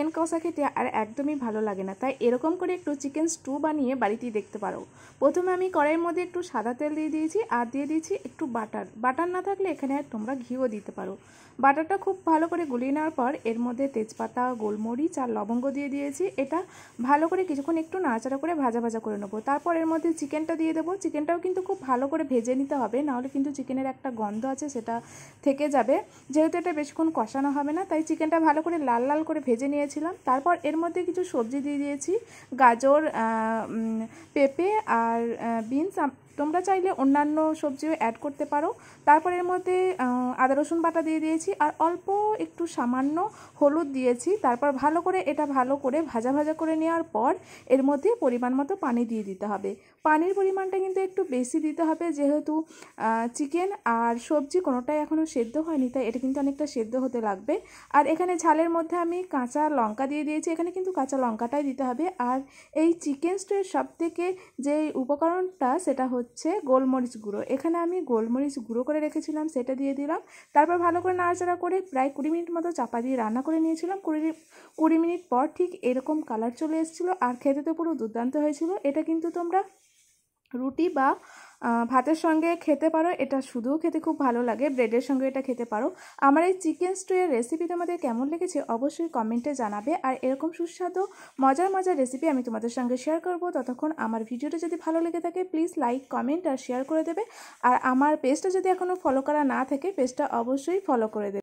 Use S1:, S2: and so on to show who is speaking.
S1: Chicken কষা খেতে আর একদমই ভালো লাগে না, তাই এরকম করে একটু চিকেন স্টু বানিয়ে বাড়িতেই দেখতে পারো। প্রথমে আমি কড়াইয়ের মধ্যে একটু সাদা তেল দিয়ে দিয়েছি আর দিয়ে দিয়েছি একটু বাটার না থাকলে এখানে তোমরা ঘিও দিতে পারো। বাটারটা খুব ভালো করে গুলিয়ে নেওয়ার পর এর মধ্যে তেজপাতা, গোলমরিচ আর লবঙ্গ দিয়ে দিয়েছি। এটা ভালো করে কিছুক্ষণ একটু নাড়াচাড়া করে ভাজা করে নেবো। তারপর এর মধ্যে চিকেনটা দিয়ে দেবো। চিকেনটাও কিন্তু খুব ভালো করে ভেজে নিতে হবে, নাহলে কিন্তু চিকেনের একটা গন্ধ আছে সেটা থেকে যাবে। যেহেতু এটা বেশিক্ষণ কষানো হবে না, তাই চিকেনটা ভালো করে লাল লাল করে ভেজে নিয়েছিলাম। তারপর এর মধ্যে কিছু সবজি দিয়ে দিয়েছি, গাজর, পেঁপে আর বিনস। তোমরা চাইলে অন্যান্য সবজিও অ্যাড করতে পারো। তারপর এর মধ্যে আদা রসুন বাটা দিয়ে দিয়েছি আর অল্প একটু সামান্য হলুদ দিয়েছি। তারপর ভালো করে এটা ভালো করে ভাজা করে নেওয়ার পর এর মধ্যে পরিমাণ মতো পানি দিয়ে দিতে হবে। পানির পরিমাণটা কিন্তু একটু বেশি দিতে হবে, যেহেতু চিকেন আর সবজি কোনোটাই এখনও সেদ্ধ হয়নি, তাই এটা কিন্তু অনেকটা সেদ্ধ হতে লাগবে। আর এখানে ঝালের মধ্যে আমি কাঁচা লঙ্কা দিয়ে দিয়েছি, এখানে কিন্তু কাঁচা লঙ্কাটাই দিতে হবে। আর এই চিকেন স্টুয়ের সবথেকে যে উপকরণটা সেটা হচ্ছে গোলমরিচ গুঁড়ো। এখানে আমি গোলমরিচ গুঁড়ো করে রেখেছিলাম, সেটা দিয়ে দিলাম। তারপর ভালো করে নাড়াচাড়া করে প্রায় 20 মিনিট মতো চাপা দিয়ে রান্না করে নিয়েছিলাম। 20 মিনিট পর ঠিক এরকম কালার চলে এসেছিলো আর খেতে তো পুরো দুর্দান্ত হয়েছিল। এটা কিন্তু তোমরা রুটি বা ভাতের সঙ্গে খেতে পারো, এটা শুধুও খেতে খুব ভালো লাগে, ব্রেডের সঙ্গে এটা খেতে পারো। আমার এই চিকেন স্টুয়ের রেসিপি তোমাদের কেমন লেগেছে অবশ্যই কমেন্টে জানাবে। আর এরকম সুস্বাদু মজার রেসিপি আমি তোমাদের সঙ্গে শেয়ার করব। ততক্ষণ আমার ভিডিওটা যদি ভালো লেগে থাকে প্লিজ লাইক, কমেন্ট আর শেয়ার করে দেবে। আর আমার পেজটা যদি এখনও ফলো করা না থাকে পেজটা অবশ্যই ফলো করে দেবে।